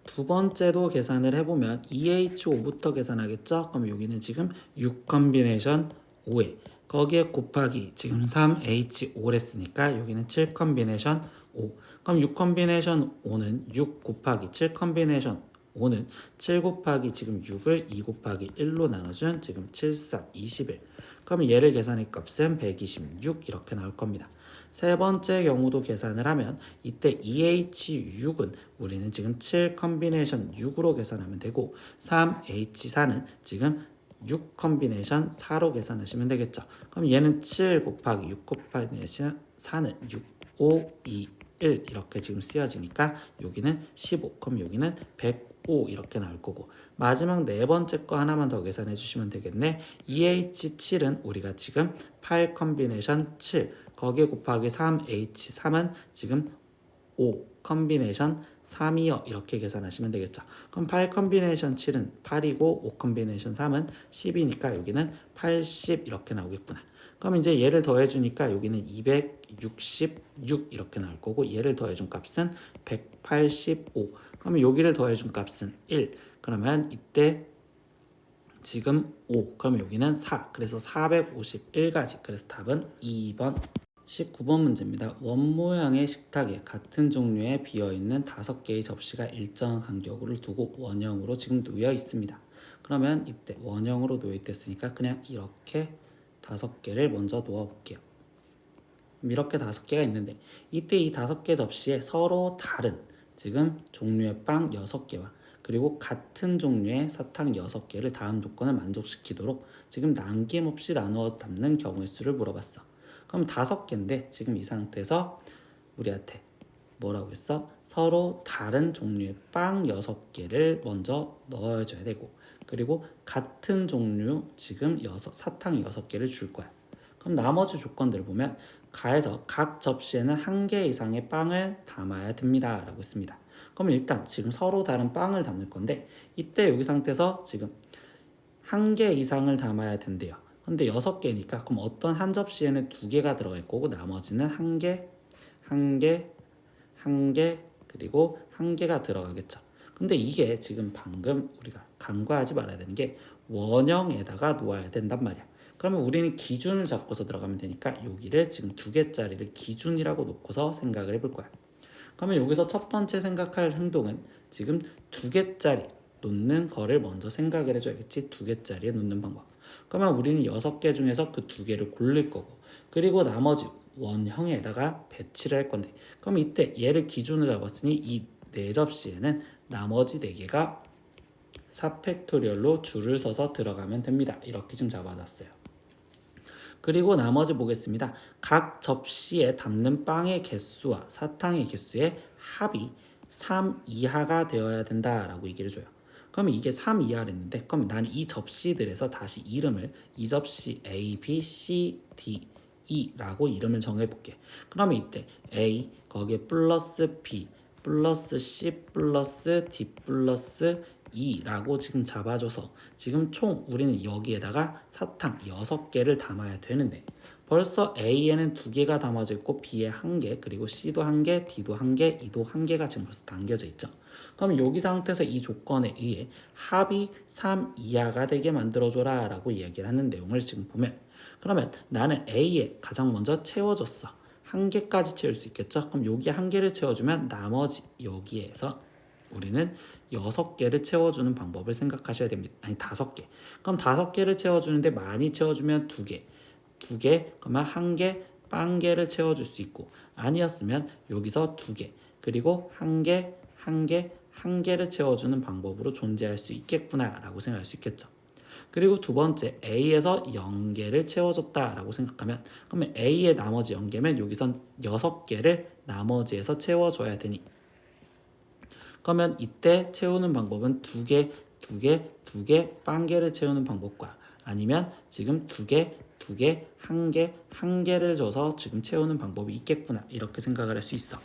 두 번째도 계산을 해보면 EH5부터 계산하겠죠? 그럼 여기는 지금 6 컴비네이션 5에 거기에 곱하기 지금 3H5를 했으니까 여기는 7 컴비네이션 5. 그럼 6 컴비네이션 5는 6 곱하기 7 컴비네이션 5는 7 곱하기 지금 6을 2 곱하기 1로 나눠준 지금 7, 4, 21. 그러면 얘를 계산할 값은 126 이렇게 나올 겁니다. 세 번째 경우도 계산을 하면 이때 EH6은 우리는 지금 7 컴비네이션 6으로 계산하면 되고 3H4는 지금 6 컴비네이션 4로 계산하시면 되겠죠. 그럼 얘는 7 곱하기 6 곱하기 4는 6, 5, 2, 1 이렇게 지금 쓰여지니까 여기는 15, 그럼 여기는 105 이렇게 나올 거고, 마지막 네 번째 거 하나만 더 계산해 주시면 되겠네. EH7은 우리가 지금 8 컴비네이션 7 거기에 곱하기 3H3은 지금 5 컴비네이션 3이요 이렇게 계산하시면 되겠죠. 그럼 8 컴비네이션 7은 8이고 5 컴비네이션 3은 10이니까 여기는 80 이렇게 나오겠구나. 그럼 이제 얘를 더해주니까 여기는 266 이렇게 나올 거고, 얘를 더해준 값은 185. 그러면 여기를 더해준 값은 1. 그러면 이때 지금 5. 그럼 여기는 4. 그래서 451가지. 그래서 답은 2번. 19번 문제입니다. 원모양의 식탁에 같은 종류의 비어있는 5개의 접시가 일정한 간격을 두고 원형으로 지금 놓여 있습니다. 그러면 이때 원형으로 놓여 있댔으니까 그냥 이렇게 5개를 먼저 놓아 볼게요. 이렇게 5개가 있는데 이때 이 5개 접시에 서로 다른 지금 종류의 빵 6개와 그리고 같은 종류의 사탕 6개를 다음 조건을 만족시키도록 지금 남김없이 나누어 담는 경우의 수를 물어봤어. 그럼 5개인데 지금 이 상태에서 우리한테 뭐라고 했어? 서로 다른 종류의 빵 6개를 먼저 넣어줘야 되고, 그리고 같은 종류 지금 사탕 6개를 줄 거야. 그럼 나머지 조건들을 보면 가에서 각 접시에는 1개 이상의 빵을 담아야 됩니다 라고 했습니다. 그럼 일단 지금 서로 다른 빵을 담을 건데 이때 여기 상태에서 지금 1개 이상을 담아야 된대요. 근데 6개니까 그럼 어떤 한 접시에는 2개가 들어갈 거고 나머지는 1개, 1개, 1개, 그리고 1개가 들어가겠죠. 근데 이게 지금 방금 우리가 간과하지 말아야 되는 게 원형에다가 놓아야 된단 말이야. 그러면 우리는 기준을 잡고서 들어가면 되니까 여기를 지금 2개짜리를 기준이라고 놓고서 생각을 해볼 거야. 그러면 여기서 첫 번째 생각할 행동은 지금 2개짜리 놓는 거를 먼저 생각을 해줘야겠지. 2개짜리에 놓는 방법. 그러면 우리는 6개 중에서 그 2개를 고를 거고 그리고 나머지 원형에다가 배치를 할 건데 그럼 이때 얘를 기준으로 잡았으니 이 4접시에는 나머지 4개가 4팩토리얼로 줄을 서서 들어가면 됩니다. 이렇게 좀 잡아놨어요. 그리고 나머지 보겠습니다. 각 접시에 담는 빵의 개수와 사탕의 개수의 합이 3 이하가 되어야 된다라고 얘기를 줘요. 그러면 이게 3 이하랬는데 그럼 나는 이 접시들에서 다시 이름을 이 접시 A, B, C, D, E라고 이름을 정해볼게. 그러면 이때 A 거기에 플러스 B 플러스 C 플러스 D 플러스 E라고 지금 잡아줘서 지금 총 우리는 여기에다가 사탕 6개를 담아야 되는데 벌써 A에는 2개가 담아져 있고 B에 1개 그리고 C도 1개 D도 1개 E도 1개가 지금 벌써 담겨져 있죠. 그럼 여기 상태에서 이 조건에 의해 합이 3 이하가 되게 만들어줘라 라고 얘기를 하는 내용을 지금 보면 그러면 나는 A에 가장 먼저 채워줬어. 1개까지 채울 수 있겠죠? 그럼 여기 1개를 채워주면 나머지 여기에서 우리는 6개를 채워주는 방법을 생각하셔야 됩니다. 아니 5개. 그럼 5개를 채워주는데 많이 채워주면 2개. 2개, 그러면 1개, 빵개를 채워줄 수 있고 아니었으면 여기서 2개. 그리고 1개, 1개, 1개를 채워주는 방법으로 존재할 수 있겠구나 라고 생각할 수 있겠죠. 그리고 두 번째 A에서 0개를 채워줬다라고 생각하면 그러면 A의 나머지 0개면 여기선 6개를 나머지에서 채워줘야 되니 그러면 이때 채우는 방법은 2개, 2개, 2개, 빵개를 채우는 방법과 아니면 지금 2개, 2개, 1개, 1개를 줘서 지금 채우는 방법이 있겠구나 이렇게 생각을 할 수 있어.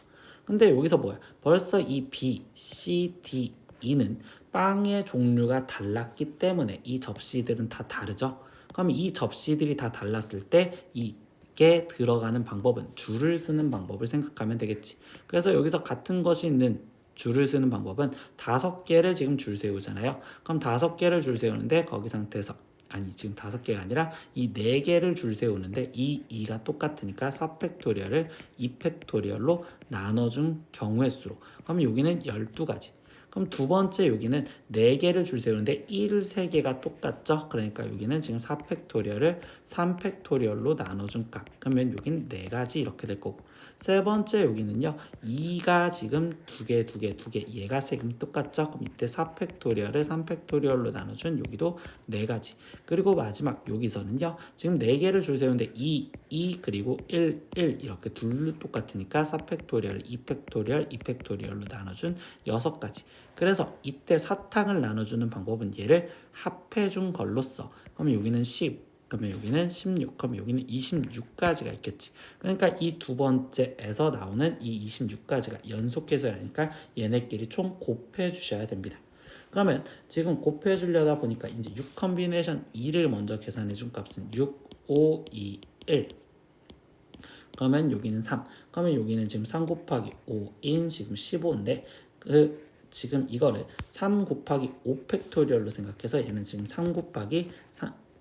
근데 여기서 뭐야? 벌써 이 B, C, D, E는 빵의 종류가 달랐기 때문에 이 접시들은 다 다르죠. 그럼 이 접시들이 다 달랐을 때 이게 들어가는 방법은 줄을 쓰는 방법을 생각하면 되겠지. 그래서 여기서 같은 것이 있는 줄을 쓰는 방법은 5개를 지금 줄 세우잖아요. 그럼 5개를 줄 세우는데 거기 상태에서 아니 지금 5개가 아니라 이 4개를 줄 세우는데 이 2가 똑같으니까 4팩토리얼을 2팩토리얼로 나눠준 경우의 수로 그럼 여기는 12가지 그럼 두 번째 여기는 4개를 줄 세우는데 1, 3개가 똑같죠? 그러니까 여기는 지금 4팩토리얼을 3팩토리얼로 나눠준 값 그러면 여기는 4가지 이렇게 될 거고 세 번째 여기는요 2가 지금 2개, 2개, 2개 얘가 세금 똑같죠? 그럼 이때 4팩토리얼을 3팩토리얼로 나눠준 여기도 4가지 그리고 마지막 여기서는요 지금 4개를 줄 세우는데 2, 2 그리고 1, 1 이렇게 둘 똑같으니까 4팩토리얼을 2팩토리얼, 2팩토리얼로 나눠준 6가지 그래서 이때 사탕을 나눠주는 방법은 얘를 합해준 걸로써 그러면 여기는 10 그러면 여기는 16 그러면 여기는 26가지가 있겠지 그러니까 이 두 번째에서 나오는 이 26가지가 연속해서라니까 얘네끼리 총 곱해 주셔야 됩니다. 그러면 지금 곱해 주려다 보니까 이제 6 컨비네이션 2를 먼저 계산해 준 값은 6, 5, 2, 1 그러면 여기는 3 그러면 여기는 지금 3 곱하기 5인 지금 15인데 지금 이거를 3 곱하기 5 팩토리얼로 생각해서 얘는 지금 3 곱하기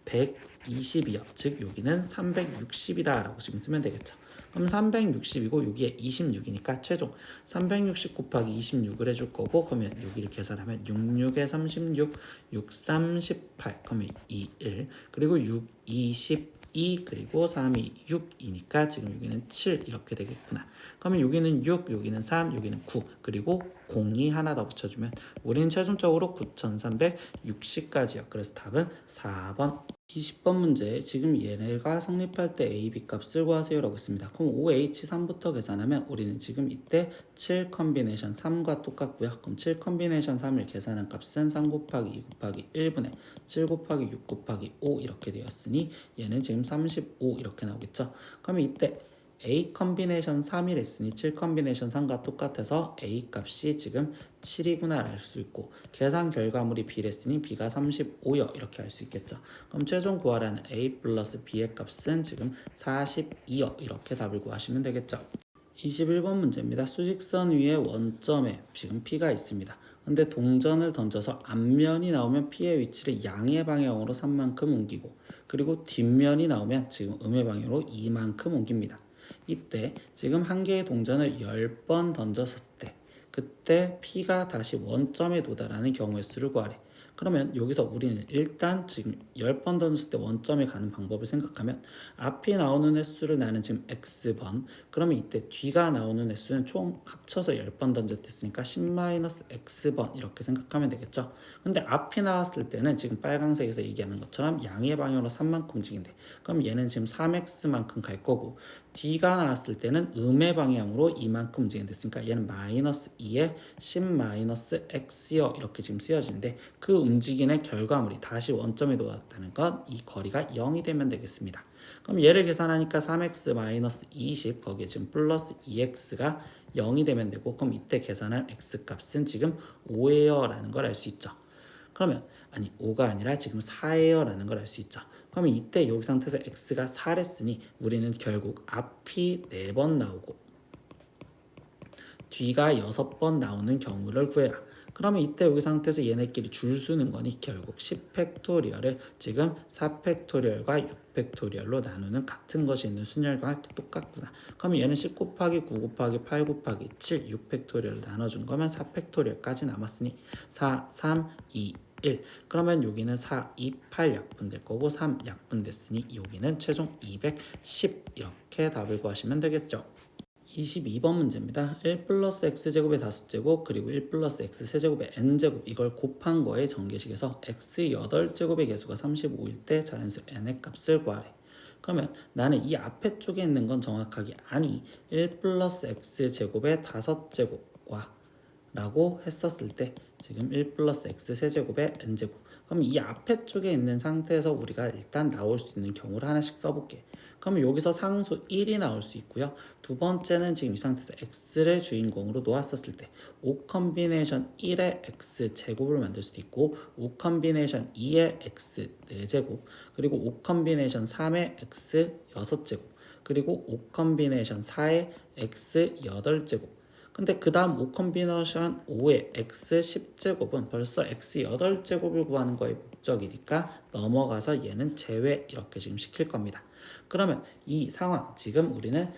120이요. 즉 여기는 360이다 라고 지금 쓰면 되겠죠. 그럼 360이고 여기에 26이니까 최종 360 곱하기 26을 해줄 거고 그러면 여기를 계산하면 66에 36, 6, 38 그러면 2, 1 그리고 6, 22 그리고 3이 6이니까 지금 여기는 7 이렇게 되겠구나. 그러면 여기는 6, 여기는 3, 여기는 9 그리고 0이 하나 더 붙여주면 우리는 최종적으로 9360까지요. 그래서 답은 4번 20번 문제 지금 얘네가 성립할 때 A, B 값을 구하세요 라고 했습니다. 그럼 5H3부터 계산하면 우리는 지금 이때 7 컨비네이션 3과 똑같고요. 그럼 7 컨비네이션 3을 계산한 값은 3 곱하기 2 곱하기 1분의 7 곱하기 6 곱하기 5 이렇게 되었으니 얘는 지금 35 이렇게 나오겠죠. 그러면 이때 A 컨비네이션 3이랬으니 7 컨비네이션 3과 똑같아서 A 값이 지금 7이구나 알 수 있고 계산 결과물이 B랬으니 B가 35여 이렇게 알 수 있겠죠. 그럼 최종 구하라는 A 플러스 B의 값은 지금 42여 이렇게 답을 구하시면 되겠죠. 21번 문제입니다. 수직선 위에 원점에 지금 P가 있습니다. 근데 동전을 던져서 앞면이 나오면 P의 위치를 양의 방향으로 3만큼 옮기고 그리고 뒷면이 나오면 지금 음의 방향으로 2만큼 옮깁니다. 이때 지금 한 개의 동전을 10번 던졌을 때 그때 P가 다시 원점에 도달하는 경우의 수를 구하래. 그러면 여기서 우리는 일단 지금 10번 던졌을 때 원점에 가는 방법을 생각하면 앞이 나오는 횟수를 나는 지금 x번, 그러면 이때 뒤가 나오는 횟수는 총 합쳐서 10번 던졌으니까 10-x번 이렇게 생각하면 되겠죠. 근데 앞이 나왔을 때는 지금 빨간색에서 얘기하는 것처럼 양의 방향으로 3만큼 움직인대. 그럼 얘는 지금 3x만큼 갈 거고 D가 나왔을 때는 음의 방향으로 2만큼 움직인댔으니까 얘는 마이너스 2에 10-x여 이렇게 지금 쓰여지는데 그 움직임의 결과물이 다시 원점에 도달했다는 건 이 거리가 0이 되면 되겠습니다. 그럼 얘를 계산하니까 3x-20 거기에 지금 플러스 2x가 0이 되면 되고 그럼 이때 계산한 x값은 지금 5예요 라는 걸 알 수 있죠. 그러면 아니 5가 아니라 지금 4예요 라는 걸 알 수 있죠. 그러면 이때 여기 상태에서 x가 4랬으니 우리는 결국 앞이 4번 나오고 뒤가 6번 나오는 경우를 구해라. 그러면 이때 여기 상태에서 얘네끼리 줄 수는 거니 결국 10팩토리얼을 지금 4팩토리얼과 6팩토리얼로 나누는 같은 것이 있는 순열과 똑같구나. 그러면 얘는 10 곱하기 9 곱하기 8 곱하기 7 6팩토리얼을 나눠준 거면 4팩토리얼까지 남았으니 4, 3, 2, 1. 그러면 여기는 4, 2, 8 약분될 거고 3 약분됐으니 여기는 최종 210 이렇게 답을 구하시면 되겠죠. 22번 문제입니다. 1 플러스 x제곱의 5제곱 그리고 1 플러스 x세제곱의 n제곱 이걸 곱한 거의 전개식에서 x 8제곱의 개수가 35일 때 자연수 n의 값을 구하래. 그러면 나는 이 앞에 쪽에 있는 건 정확하게 아니 1 플러스 x제곱의 5제곱과 라고 했었을 때 지금 1 플러스 x세제곱의 n제곱 그럼 이 앞에 쪽에 있는 상태에서 우리가 일단 나올 수 있는 경우를 하나씩 써볼게. 그러면 여기서 상수 1이 나올 수 있고요. 두 번째는 지금 이 상태에서 x를 주인공으로 놓았었을 때 5 컨비네이션 1의 x 제곱을 만들 수도 있고 5 컨비네이션 2의 x 4제곱 그리고 5 컨비네이션 3의 x 6제곱 그리고 5 컨비네이션 4의 x 8제곱 근데 그 다음 5 컨비네이션 5의 x 10제곱은 벌써 x 8제곱을 구하는 거의 목적이니까 넘어가서 얘는 제외 이렇게 지금 시킬 겁니다. 그러면 이 상황 지금 우리는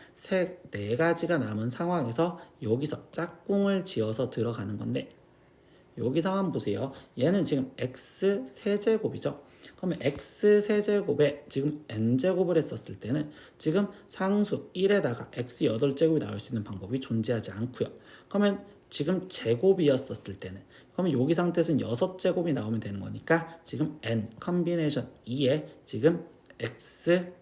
네 가지가 남은 상황에서 여기서 짝꿍을 지어서 들어가는 건데 여기 상황 보세요. 얘는 지금 x 세제곱이죠. 그러면 x 세제곱에 지금 n제곱을 했었을 때는 지금 상수 1에다가 x 8제곱이 나올 수 있는 방법이 존재하지 않고요. 그러면 지금 제곱이었었을 때는 그러면 여기 상태에서는 6제곱이 나오면 되는 거니까 지금 n 컨비네이션 2에 지금 x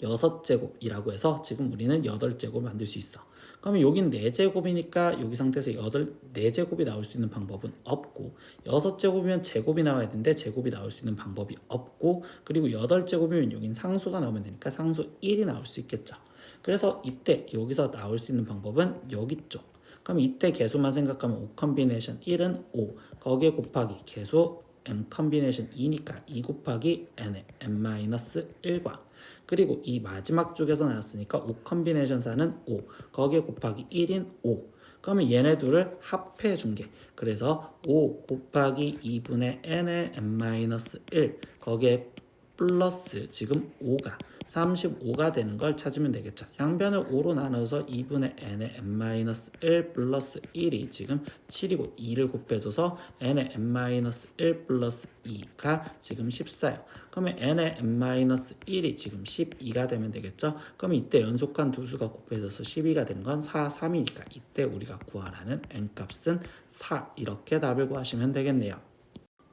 6제곱이라고 해서 지금 우리는 8제곱 만들 수 있어. 그러면 여긴 4제곱이니까 여기 상태에서 4제곱이 나올 수 있는 방법은 없고 6제곱이면 제곱이 나와야 되는데 제곱이 나올 수 있는 방법이 없고 그리고 8제곱이면 여긴 상수가 나오면 되니까 상수 1이 나올 수 있겠죠. 그래서 이때 여기서 나올 수 있는 방법은 여기 쪽. 그럼 이때 개수만 생각하면 5 컨비네이션 1은 5 거기에 곱하기 개수 m 컨비네이션 2니까 2 곱하기 n의 n-1과 그리고 이 마지막 쪽에서 나왔으니까 5 컨비네이션 4는 5 거기에 곱하기 1인 5 그러면 얘네 둘을 합해 준 게 그래서 5 곱하기 2분의 n의 n-1 거기에 플러스 지금 5가 35가 되는 걸 찾으면 되겠죠. 양변을 5로 나눠서 2분의 n의 n-1 플러스 1이 지금 7이고 2를 곱해줘서 n의 n-1 플러스 2가 지금 14예요. 그러면 n의 n-1이 지금 12가 되면 되겠죠. 그럼 이때 연속한 두 수가 곱해져서 12가 되는 건 4, 3이니까 이때 우리가 구하라는 n값은 4 이렇게 답을 구하시면 되겠네요.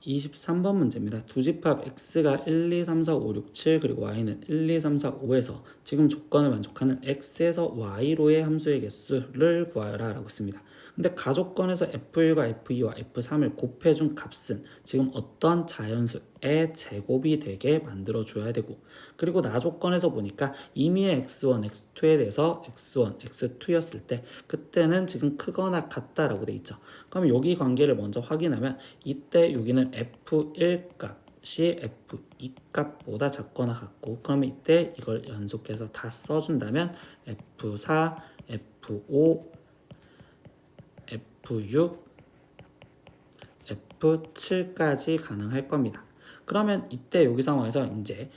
23번 문제입니다. 두 집합 x가 1, 2, 3, 4, 5, 6, 7 그리고 y는 1, 2, 3, 4, 5에서 지금 조건을 만족하는 x에서 y로의 함수의 개수를 구하라 라고 했습니다. 근데 가족권에서 F1과 F2와 F3을 곱해준 값은 지금 어떤 자연수의 제곱이 되게 만들어줘야 되고, 그리고 나조건에서 보니까 이미의 x1, x2에 대해서 x1, x2였을 때 그때는 지금 크거나 같다라고 돼 있죠. 그럼 여기 관계를 먼저 확인하면 이때 여기는 F1 값이 F2 값보다 작거나 같고, 그러면 이때 이걸 연속해서 다 써준다면 F4, F5, F6, F7까지 가능할 겁니다. 그러면 이때 여기 상황에서 이제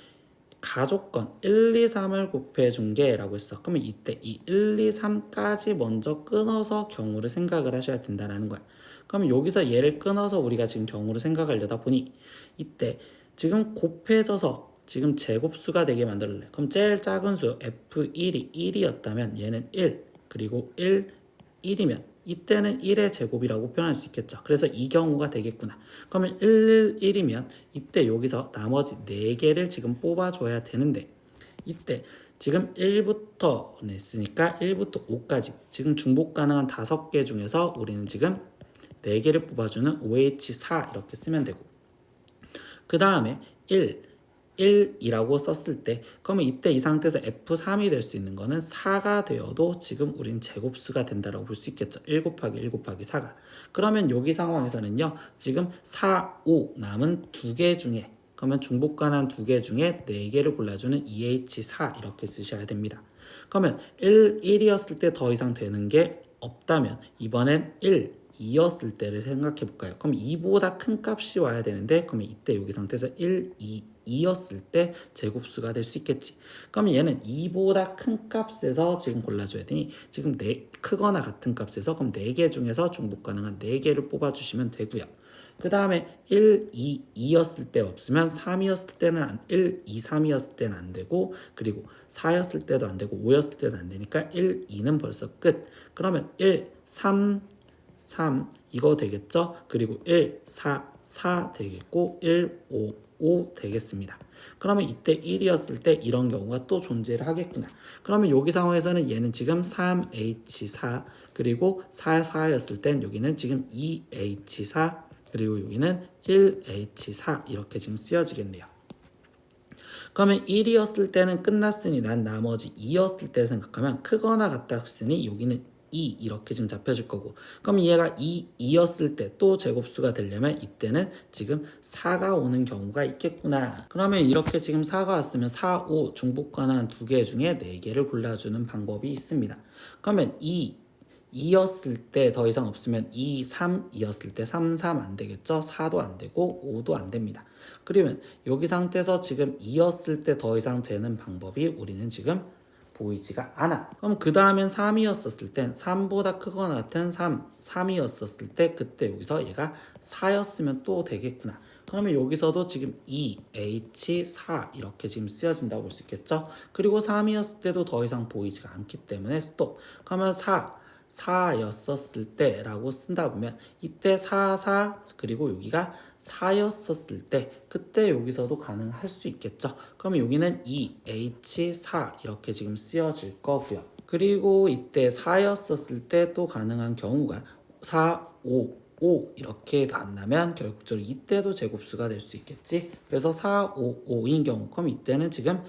가족권 1, 2, 3을 곱해준 게라고 했어. 그러면 이때 이 1, 2, 3까지 먼저 끊어서 경우를 생각을 하셔야 된다는 거야. 그러면 여기서 얘를 끊어서 우리가 지금 경우를 생각하려다 보니 이때 지금 곱해져서 지금 제곱수가 되게 만들래. 그럼 제일 작은 수 F1이 1이었다면 얘는 1, 그리고 1, 1이면 이때는 1의 제곱이라고 표현할 수 있겠죠. 그래서 이 경우가 되겠구나. 그러면 1, 1, 1이면 이때 여기서 나머지 4개를 지금 뽑아줘야 되는데, 이때 지금 1부터 냈으니까 1부터 5까지 지금 중복 가능한 5개 중에서 우리는 지금 4개를 뽑아주는 OH4 이렇게 쓰면 되고, 그 다음에 1이라고 썼을 때 그러면 이때 이 상태에서 F3이 될 수 있는 거는 4가 되어도 지금 우린 제곱수가 된다라고 볼 수 있겠죠. 1 곱하기 1 곱하기 4가. 그러면 여기 상황에서는요. 지금 4, 5 남은 2개 중에, 그러면 중복 가능한 2개 중에 4개를 골라주는 EH4 이렇게 쓰셔야 됩니다. 그러면 1, 1이었을 때 더 이상 되는 게 없다면 이번엔 1, 2였을 때를 생각해 볼까요? 그럼 2보다 큰 값이 와야 되는데, 그러면 이때 여기 상태에서 1, 2였을 때 제곱수가 될 수 있겠지. 그러면 얘는 2보다 큰 값에서 지금 골라줘야 되니 지금 크거나 같은 값에서 그럼 4개 중에서 중복 가능한 4개를 뽑아주시면 되고요. 그 다음에 1, 2였을 때 없으면 3이었을 때는 1, 2, 3이었을 때는 안 되고, 그리고 4였을 때도 안 되고 5였을 때도 안 되니까 1, 2는 벌써 끝. 그러면 1, 3 이거 되겠죠? 그리고 1, 4 되겠고 1, 5 되겠습니다. 그러면 이때 1이었을 때 이런 경우가 또 존재를 하겠구나. 그러면 여기 상황에서는 얘는 지금 3H4 그리고 4였을 땐 여기는 지금 2H4 그리고 여기는 1H4 이렇게 지금 쓰여지겠네요. 그러면 1이었을 때는 끝났으니 난 나머지 2였을 때 생각하면 크거나 같았으니 여기는 2 이렇게 지금 잡혀질 거고, 그럼 얘가 2였을 때 또 제곱수가 되려면 이때는 지금 4가 오는 경우가 있겠구나. 그러면 이렇게 지금 4가 왔으면 4, 5 중복 가능한 2개 중에 4개를 골라주는 방법이 있습니다. 그러면 2였을 때 더 이상 없으면 2, 3이었을 때 3, 3 안 되겠죠? 4도 안 되고 5도 안 됩니다. 그러면 여기 상태에서 지금 2였을 때 더 이상 되는 방법이 우리는 지금 보이지가 않아. 그럼 그 다음엔 3이었을 땐 3보다 크거나 같은 3이었을 때 그때 여기서 얘가 4였으면 또 되겠구나. 그러면 여기서도 지금 2H4 이렇게 지금 쓰여진다고 볼 수 있겠죠. 그리고 3이었을 때도 더 이상 보이지가 않기 때문에 스톱. 그러면 4였었을 때 라고 쓴다 보면 이때 4 그리고 여기가 4였었을 때 그때 여기서도 가능할 수 있겠죠. 그러면 여기는 2H4 이렇게 지금 쓰여질 거고요. 그리고 이때 4였었을 때 또 가능한 경우가 4, 5 이렇게 만나면 결국적으로 이때도 제곱수가 될 수 있겠지. 그래서 4, 5인 경우 그럼 이때는 지금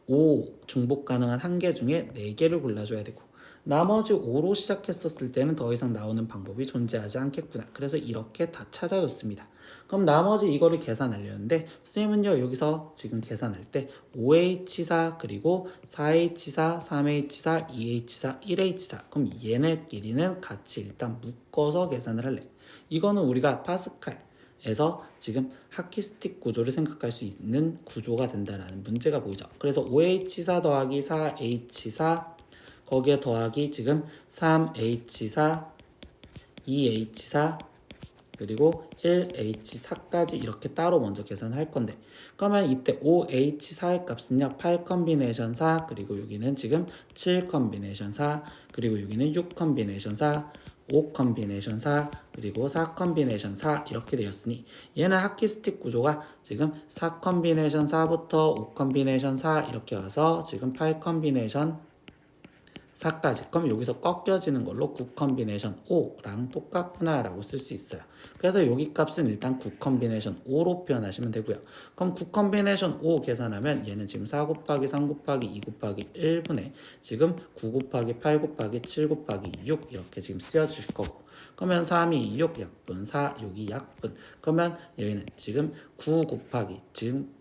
5 중복 가능한 한 개 중에 4개를 골라줘야 되고, 나머지 5로 시작했었을 때는 더 이상 나오는 방법이 존재하지 않겠구나. 그래서 이렇게 다 찾아줬습니다. 그럼 나머지 이거를 계산하려는데 선생님은요 여기서 지금 계산할 때 5H4 그리고 4H4, 3H4, 2H4, 1H4 그럼 얘네끼리는 같이 일단 묶어서 계산을 할래. 이거는 우리가 파스칼에서 지금 하키스틱 구조를 생각할 수 있는 구조가 된다라는 문제가 보이죠. 그래서 5H4 더하기 4H4 거기에 더하기 지금 3H4, 2H4 그리고 1H4까지 이렇게 따로 먼저 계산할 건데, 그러면 이때 5H4의 값은요 8 컨비네이션 4 그리고 여기는 지금 7 컨비네이션 4 그리고 여기는 6 컨비네이션 4 5 컨비네이션 4 그리고 4 컨비네이션 4 이렇게 되었으니 얘는 하키스틱 구조가 지금 4 컨비네이션 4부터 5 컨비네이션 4 이렇게 와서 지금 8 컨비네이션 4까지. 그럼 여기서 꺾여지는 걸로 9 컨비네이션 5랑 똑같구나 라고 쓸 수 있어요. 그래서 여기 값은 일단 9 컨비네이션 5로 표현하시면 되고요. 그럼 9 컨비네이션 5 계산하면 얘는 지금 4 곱하기 3 곱하기 2 곱하기 1분의 지금 9 곱하기 8 곱하기 7 곱하기 6 이렇게 지금 쓰여질 거고, 그러면 3이 6 약분, 4 6이 약분, 그러면 여기는 지금 9 곱하기 지금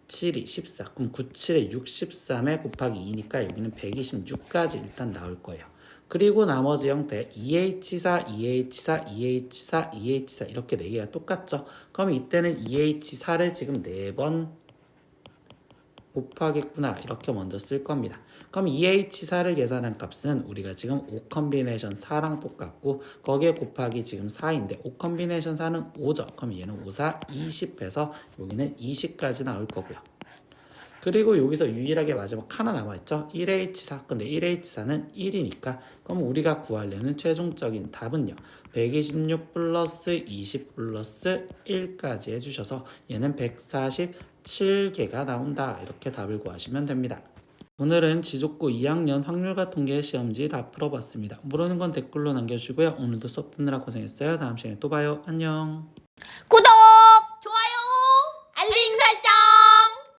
7이 14, 그럼 9, 7에 63에 곱하기 2니까 여기는 126까지 일단 나올 거예요. 그리고 나머지 형태 2H4, 2H4, 2H4, 2H4 이렇게 4개가 똑같죠? 그럼 이때는 2H4를 지금 4번 곱하겠구나 이렇게 먼저 쓸 겁니다. 그럼 2H4를 계산한 값은 우리가 지금 5 컨비네이션 4랑 똑같고 거기에 곱하기 지금 4인데 5 컨비네이션 4는 5죠. 그럼 얘는 5, 4, 20 해서 여기는 20까지 나올 거고요. 그리고 여기서 유일하게 마지막 하나 남아있죠. 1H4. 근데 1H4는 1이니까 그럼 우리가 구하려는 최종적인 답은요. 126 플러스 20 플러스 1까지 해주셔서 얘는 147개가 나온다. 이렇게 답을 구하시면 됩니다. 오늘은 지속고 2학년 확률과 통계 시험지 다 풀어봤습니다. 모르는 건 댓글로 남겨주시고요. 오늘도 수업 듣느라 고생했어요. 다음 시간에 또 봐요. 안녕. 구독!